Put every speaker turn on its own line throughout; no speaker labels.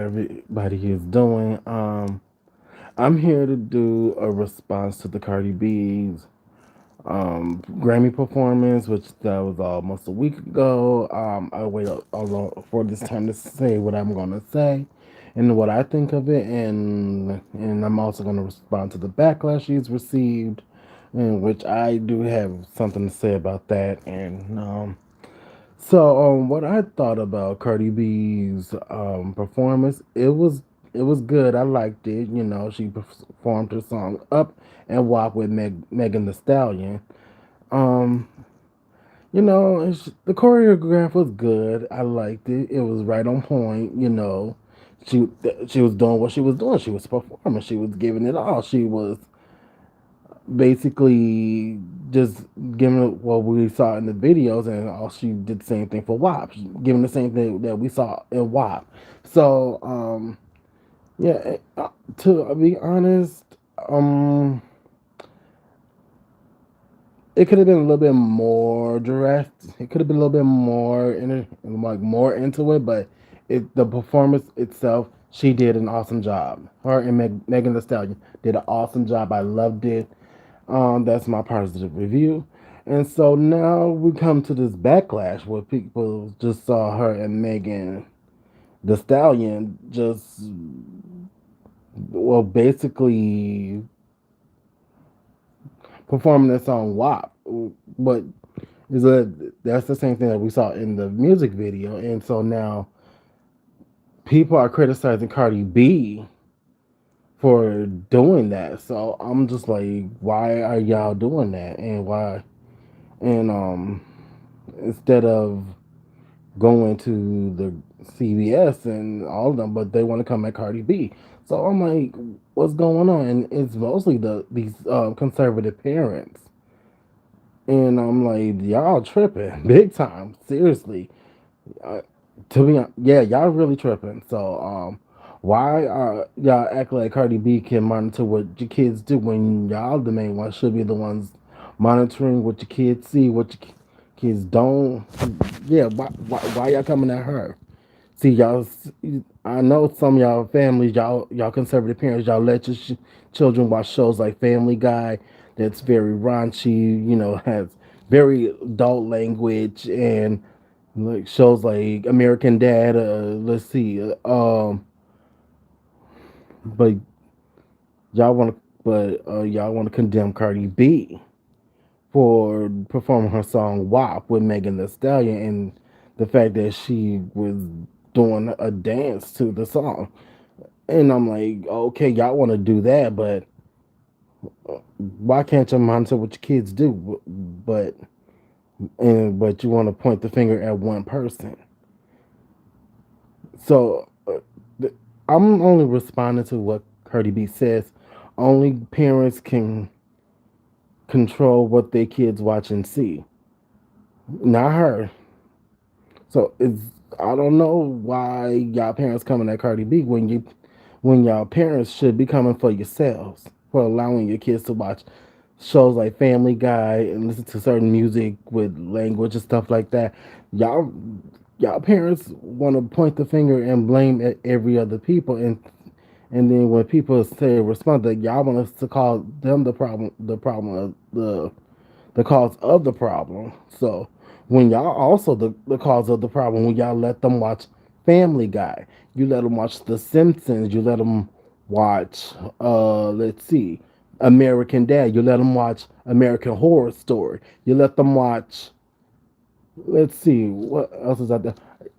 everybody is doing. I'm here to do a response to the Cardi B's Grammy performance, which that was almost a week ago. I waited a lot for this time to say what I'm gonna say and what I think of it, and I'm also gonna respond to the backlash she's received, in which I do have something to say about that, and what I thought about Cardi B's performance, it was good. I liked it. You know, she performed her song "Up" and "Walk" with Megan the Stallion. Um, the choreograph was good. I liked it. It was right on point. She she was doing what she was doing. She was performing. She was giving it all. She was basically just giving what we saw in the videos, and all she did the same thing for WAP, giving the same thing that we saw in WAP. So, yeah, to be honest, um, it could have been a little bit more direct. It could have been a little bit more more into it, but the performance itself, she did an awesome job. Her and Megan Thee Stallion did an awesome job. I loved it. That's my positive review. And so now we come to this backlash where people just saw her and Megan the Stallion just, well, basically performing this song WAP. But that's the same thing that we saw in the music video. And so now people are criticizing Cardi B for doing that. So I'm just like, why are y'all doing that? And why? And instead of going to the CBS and all of them, but they want to come at Cardi B. So I'm like, what's going on? And it's mostly these conservative parents, and I'm like, y'all tripping big time, seriously. Uh, to me, yeah, y'all really tripping. So why are y'all act like Cardi B can monitor what your kids do when y'all the main ones should be the ones monitoring what your kids see, what your kids don't? Yeah, why y'all coming at her? See, y'all. I know some of y'all families, y'all conservative parents, y'all let your children watch shows like Family Guy, that's very raunchy. Has very adult language, and like shows like American Dad. Let's see. But y'all want to condemn Cardi B for performing her song WAP with Megan Thee Stallion, and the fact that she was doing a dance to the song. And I'm like, okay, y'all want to do that, but why can't you monitor what your kids do? But you want to point the finger at one person. So I'm only responding to what Cardi B says. Only parents can control what their kids watch and see, not her. So it's I don't know why y'all parents coming at Cardi B when y'all parents should be coming for yourselves for allowing your kids to watch shows like Family Guy and listen to certain music with language and stuff like that. Y'all y'all parents want to point the finger and blame at every other people, and then when people say respond, that y'all want us to call them the problem of the cause of the problem. So when y'all also the cause of the problem, when y'all let them watch Family Guy, you let them watch The Simpsons, you let them watch let's see, American Dad, you let them watch American Horror Story, you let them watch, let's see, what else is out there?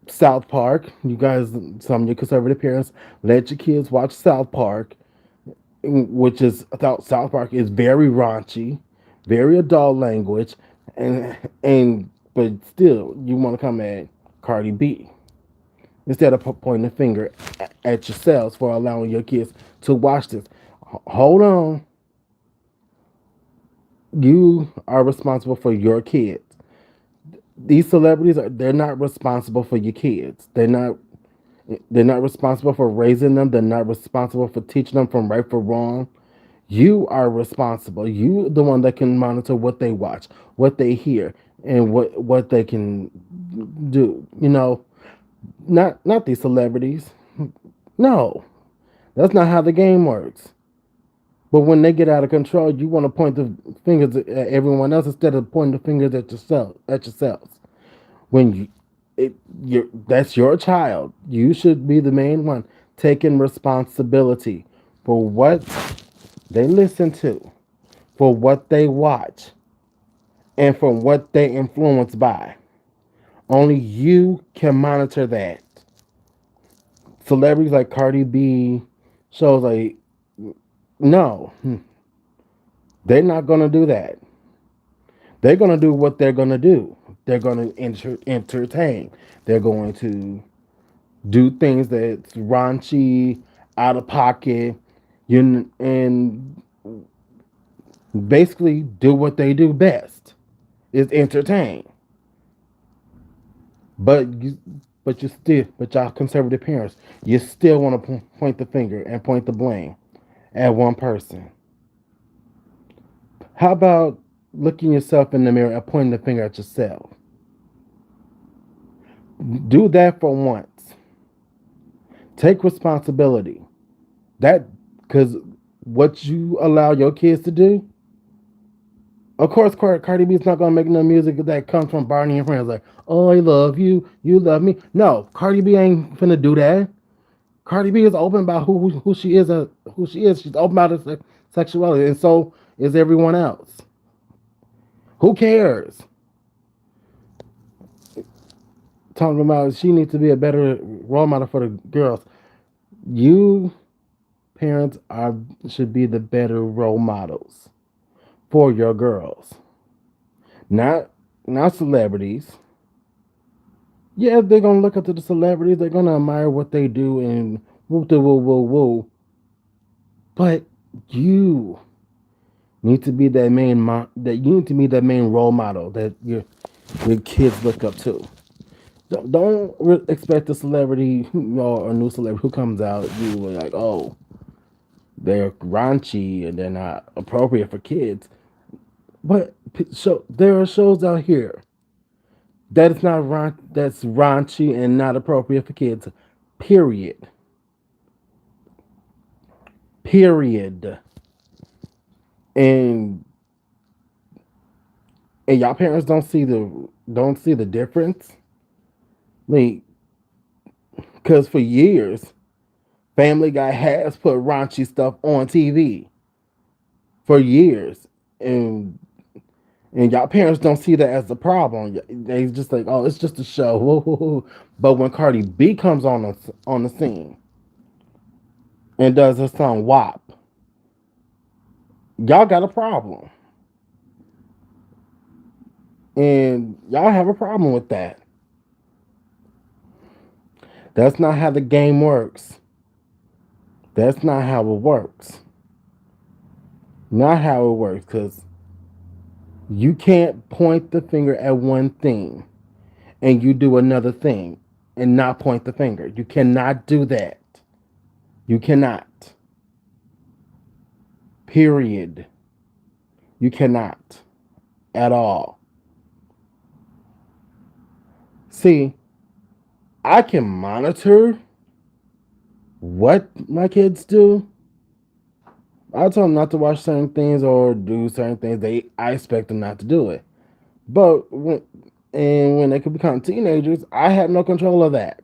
South Park. You guys, some of your conservative parents, let your kids watch South Park, which is I thought South Park is very raunchy, very adult language, and but still you want to come at Cardi B instead of pointing the finger at yourselves for allowing your kids to watch this. Hold on, you are responsible for your kids. These celebrities they're not responsible for your kids. They're not responsible for raising them. They're not responsible for teaching them from right from wrong. You are responsible. You the one that can monitor what they watch, what they hear, and what they can do. Not these celebrities. No, that's not how the game works. But when they get out of control, you want to point the fingers at everyone else instead of pointing the fingers at yourself. At yourselves. When that's your child. You should be the main one taking responsibility for what they listen to, for what they watch, and for what they influenced by. Only you can monitor that. Celebrities like Cardi B, shows like no, they're not gonna do that. They're gonna do what they're gonna do. They're gonna entertain. They're going to do things that's raunchy, out of pocket, and basically do what they do best is entertain. But but y'all conservative parents, you still want to point the finger and point the blame at one person. How about looking yourself in the mirror and pointing the finger at yourself? Do that for once. Take responsibility. That because what you allow your kids to do. Of course, Cardi B is not gonna make no music that comes from Barney and friends like, "Oh, I love you, you love me." No, Cardi B ain't finna do that. Cardi B is open about who she is. Who she is. She's open about her sexuality, and so is everyone else. Who cares? Talking about she needs to be a better role model for the girls. You parents are should be the better role models for your girls, not not celebrities. Yeah, they're gonna look up to the celebrities. They're gonna admire what they do and whoop de woo woo woo. But you need to be that that you need to be that main role model that your kids look up to. Don't expect a celebrity or a new celebrity who comes out you were like, oh, they're raunchy and they're not appropriate for kids. But there are shows out here that is not that's raunchy and not appropriate for kids. Period. Period. And and y'all parents don't see the difference. Like, because for years, Family Guy has put raunchy stuff on TV for years, and y'all parents don't see that as a problem. They just like, oh, it's just a show. But when Cardi B comes on the scene and does her song WAP, y'all got a problem, and y'all have a problem with that. That's not how the game works. That's not how it works. Not how it works, because you can't point the finger at one thing and you do another thing and not point the finger. You cannot do that. You cannot. Period. You cannot at all. See, I can monitor what my kids do. I tell them not to watch certain things or do certain things. I expect them not to do it. But when they could become teenagers, I have no control of that.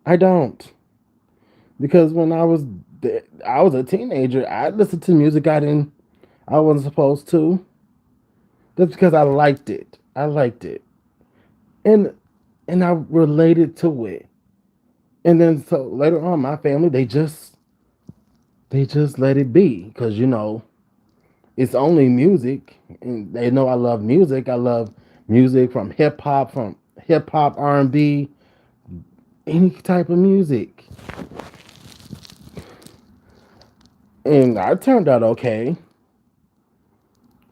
I don't, because when I was a teenager, I listened to music I wasn't supposed to. That's because I liked it. I liked it, and I related to it. And then so later on, my family they just let it be because it's only music, and they know I love music. I love music from hip hop, R&B, any type of music, and I turned out okay.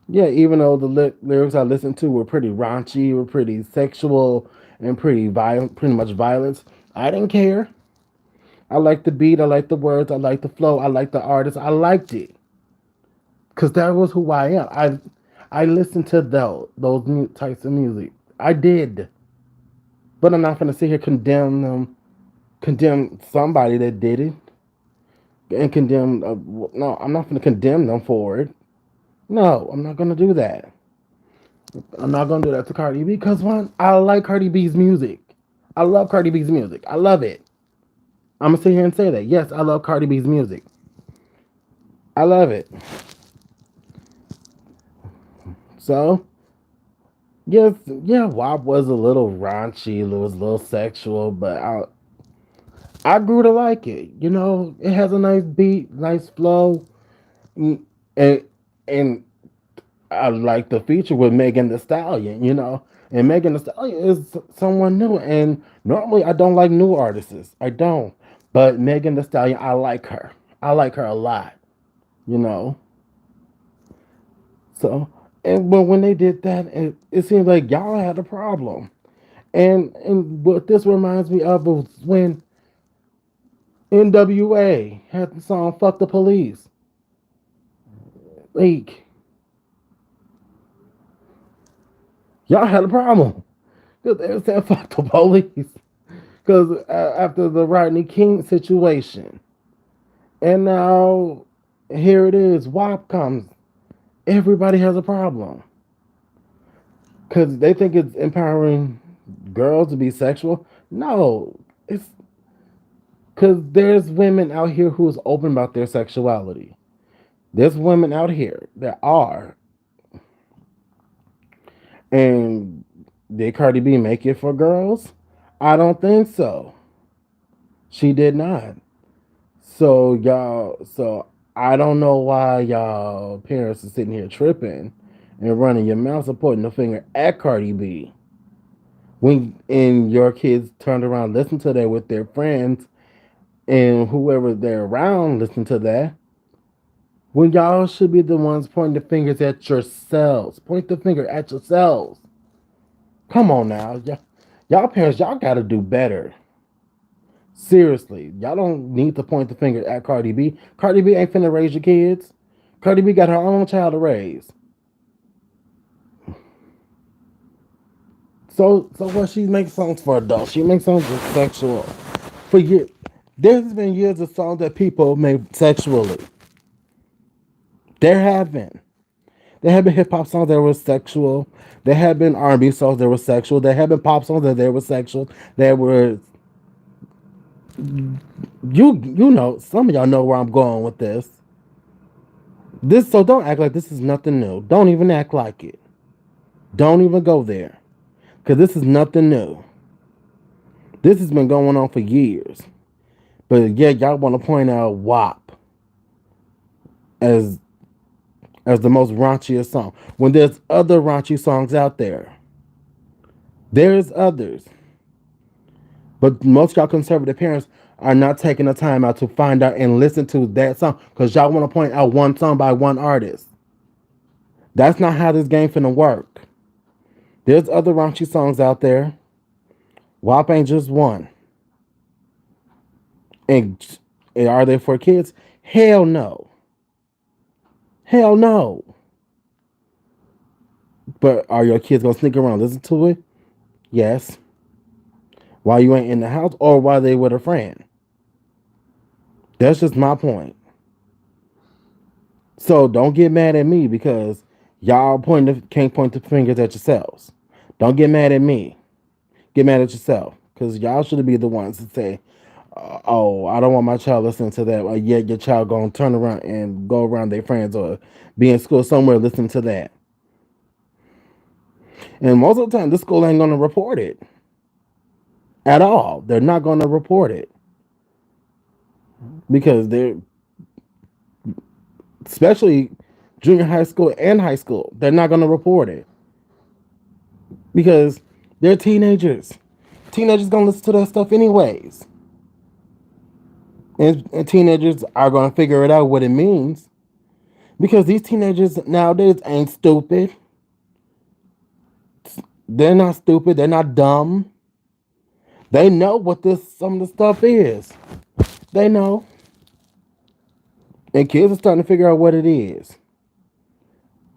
Yeah, even though the lyrics I listened to were pretty raunchy, were pretty sexual, and pretty violent, pretty much violence, I didn't care. I liked the beat, I liked the words, I liked the flow, I liked the artist, I liked it because that was who I am. I listened to those types of music. I did, but I'm not gonna sit here condemn them condemn somebody that did it and condemn. No, I'm not going to condemn them for it. No, I'm not going to do that. I'm not going to do that to Cardi B because one, I like Cardi B's music. I love Cardi B's music. I love it. I'm gonna sit here and say that. Yes, I love Cardi B's music. I love it. So yes, yeah, WAP was a little raunchy. It was a little sexual, but I grew to like it. You know, it has a nice beat, nice flow, and and I like the feature with Megan the Stallion. You know, and Megan the Stallion is someone new, and normally I don't like new artists. I don't, but Megan the Stallion, I like her. I like her a lot. You know, so. And but when they did that, it seemed like y'all had a problem. And what this reminds me of was when NWA had the song "Fuck the Police." Like y'all had a problem because they were saying "fuck the police" because after the Rodney King situation, and now here it is. WAP comes. Everybody has a problem because they think it's empowering girls to be sexual. No, it's because there's women out here who's open about their sexuality. There's women out here that are. And did Cardi B make it for girls? I don't think so. She did not. So I don't know why y'all parents are sitting here tripping and running your mouths and pointing the finger at Cardi B. When and your kids turned around, listen to that with their friends and whoever they're around, listen to that. When y'all should be the ones pointing the fingers at yourselves. Point the finger at yourselves. Come on now. Y'all parents, y'all gotta do better. Seriously. Y'all don't need to point the finger at Cardi B. Cardi B ain't finna raise your kids. Cardi B got her own child to raise. So what she makes songs for adults. She makes songs that's sexual. For years. There's been years of songs that people made sexually. There have been. There have been hip hop songs that were sexual. There have been R&B songs that were sexual. There have been pop songs that they were sexual. There were you know some of y'all know where I'm going with this. So don't act like this is nothing new. Don't even act like it. Don't even go there because this is nothing new. This has been going on for years. But yeah, y'all want to point out WAP as as the most raunchiest song when there's other raunchy songs out there. There's others. But most of y'all conservative parents are not taking the time out to find out and listen to that song because y'all want to point out one song by one artist. That's not how this game finna work. There's other raunchy songs out there. WAP ain't just one. And, and are they for kids? Hell no. Hell no. But are your kids gonna sneak around listen to it? Yes. While you ain't in the house or while they with a friend. That's just my point. So don't get mad at me because y'all can't point the fingers at yourselves. Don't get mad at me. Get mad at yourself because y'all should be the ones to say, "Oh, I don't want my child listening to that." Or yet your child gonna turn around and go around their friends or be in school somewhere listening to that. And most of the time, the school ain't gonna report it at all. They're not gonna report it because they're especially junior high school and high school. They're not gonna report it because they're teenagers. Teenagers gonna listen to that stuff anyways. And teenagers are gonna figure it out what it means. Because these teenagers nowadays ain't stupid. They're not stupid. They're not dumb. They know what this some of the stuff is. They know. And kids are starting to figure out what it is.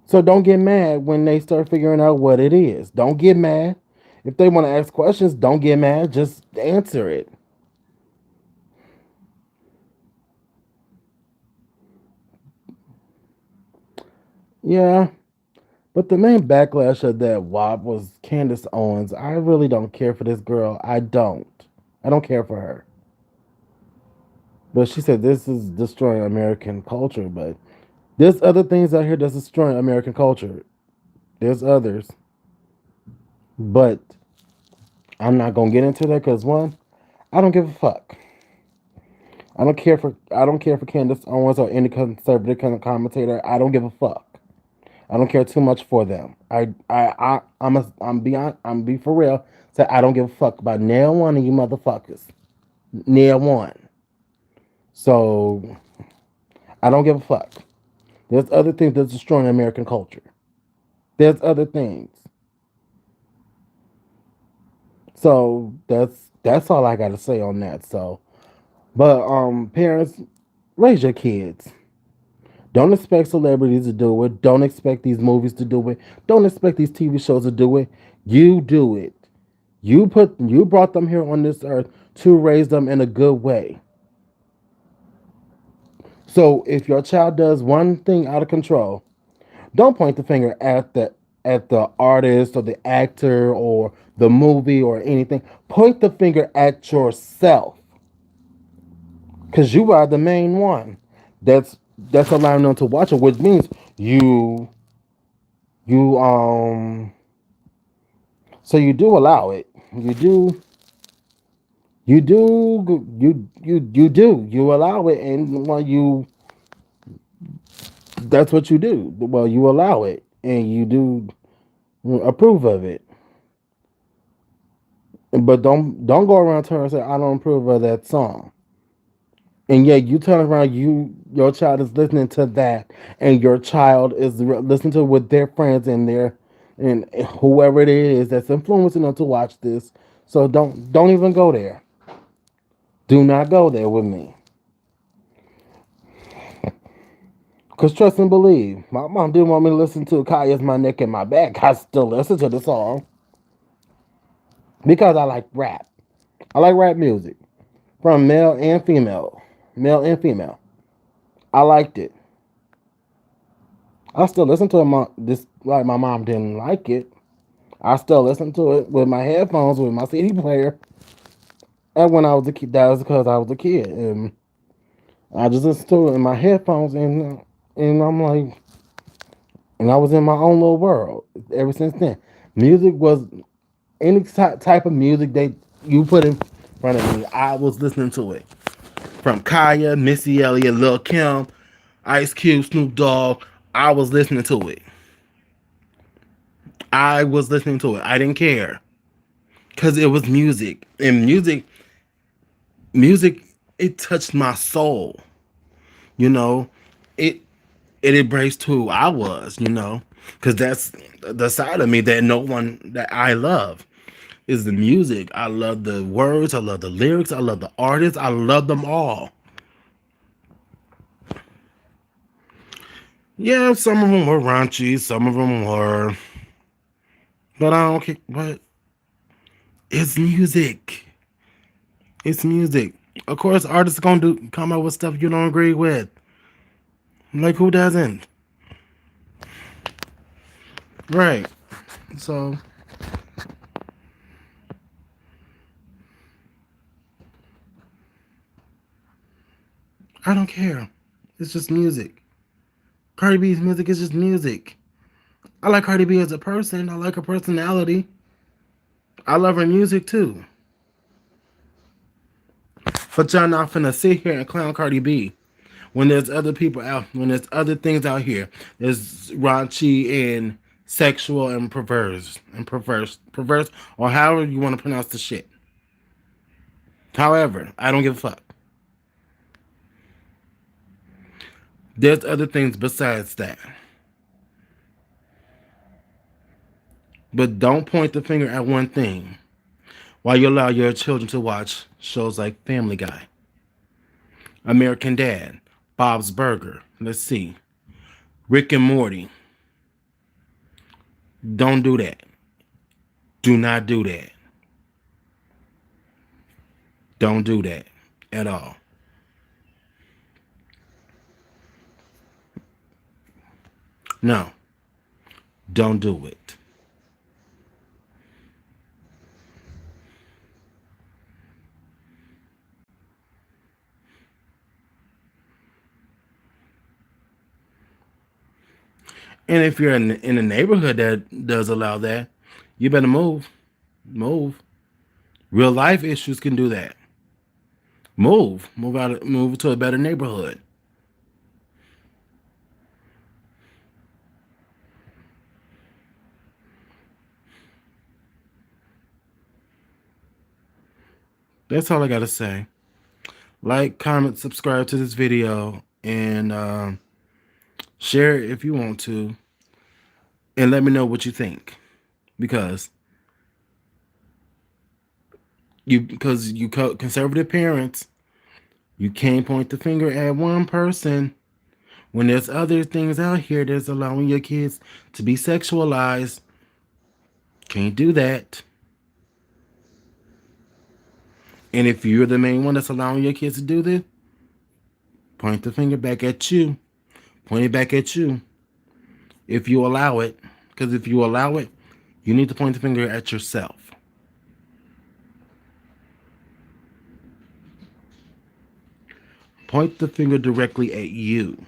So don't get mad when they start figuring out what it is. Don't get mad. If they want to ask questions, don't get mad. Just answer it. Yeah, but the main backlash of that WAP was Candace Owens. I really don't care for this girl. I don't. I don't care for her. But she said this is destroying American culture. But there's other things out here that's destroying American culture. There's others. But I'm not gonna get into that because one, I don't give a fuck. I don't care for Candace Owens or any conservative kind of commentator. I don't give a fuck. I don't care too much for them. I'm be for real. Say I don't give a fuck about nail one of you motherfuckers. Nail one. So I don't give a fuck. There's other things that's destroying American culture. There's other things. So that's all I gotta say on that. So but parents, raise your kids. Don't expect celebrities to do it. Don't expect these movies to do it. Don't expect these TV shows to do it. You do it. You brought them here on this earth to raise them in a good way. So if your child does one thing out of control, don't point the finger at the artist or the actor or the movie or anything. Point the finger at yourself because you are the main one. That's allowing them to watch it, which means you. So you do allow it. You allow it, and when you that's what you do. Well, you allow it, and you do approve of it. But don't go around telling and say I don't approve of that song. And yet you turn around, your child is listening to that, and your child is listening to it with their friends and whoever it is that's influencing them to watch this. So don't even go there. Do not go there with me. Cause trust and believe, my mom didn't want me to listen to Kaya's "My Neck and My Back." I still listen to the song because I like rap. I like rap music from male and female. I liked it. I still listen to it. This like my mom didn't like it. I still listen to it with my headphones with my CD player. And when I was a kid, that was because I was a kid, and I just listened to it in my headphones, and I'm like, and I was in my own little world ever since then. Music was any type of music that you put in front of me, I was listening to it. From Kaya, Missy Elliott, Lil Kim, Ice Cube, Snoop Dogg, I was listening to it. I was listening to it. I didn't care because it was music, and music, it touched my soul. You know, it it embraced who I was. Because that's the side of me that no one that I love is the music. I love the words. I love the lyrics. I love the artists. I love them all. Yeah, some of them were raunchy. Some of them were, but I don't care. But it's music. It's music. Of course, artists are gonna come up with stuff you don't agree with. Like who doesn't? Right. So I don't care. It's just music. Cardi B's music is just music. I like Cardi B as a person. I like her personality. I love her music too. But y'all not finna sit here and clown Cardi B when there's other people out, when there's other things out here. There's raunchy and sexual and perverse, or however you want to pronounce the shit. However, I don't give a fuck. There's other things besides that. But don't point the finger at one thing while you allow your children to watch shows like Family Guy, American Dad, Bob's Burger. Let's see. Rick and Morty. Don't do that. Do not do that. Don't do that at all. No. don't do it. And if you're in a neighborhood that does allow that, you better move. Move. Real life issues can do that. Move to a better neighborhood. That's all I gotta say. Like, comment, subscribe to this video, and share it if you want to, and let me know what you think. Because conservative parents, you can't point the finger at one person when there's other things out here that's allowing your kids to be sexualized. Can't do that. And if you're the main one that's allowing your kids to do this, point the finger back at you. Point it back at you. If you allow it, because if you allow it, you need to point the finger at yourself. Point the finger directly at you.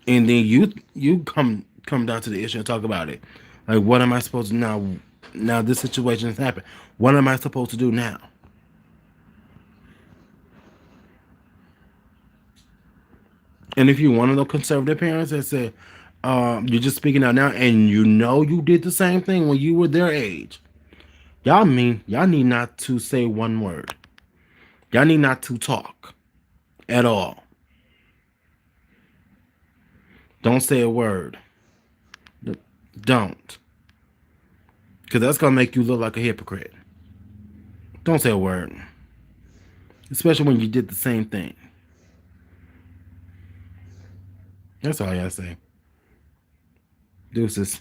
And then you come down to the issue and talk about it. Like, what am I supposed to now? Now this situation has happened. What am I supposed to do now? And if you're one of the conservative parents that said, you're just speaking out now, and you know you did the same thing when you were their age, y'all need not to say one word. Y'all need not to talk at all. Don't say a word. Don't. Because that's going to make you look like a hypocrite. Don't say a word. Especially when you did the same thing. That's all I gotta say. Deuces.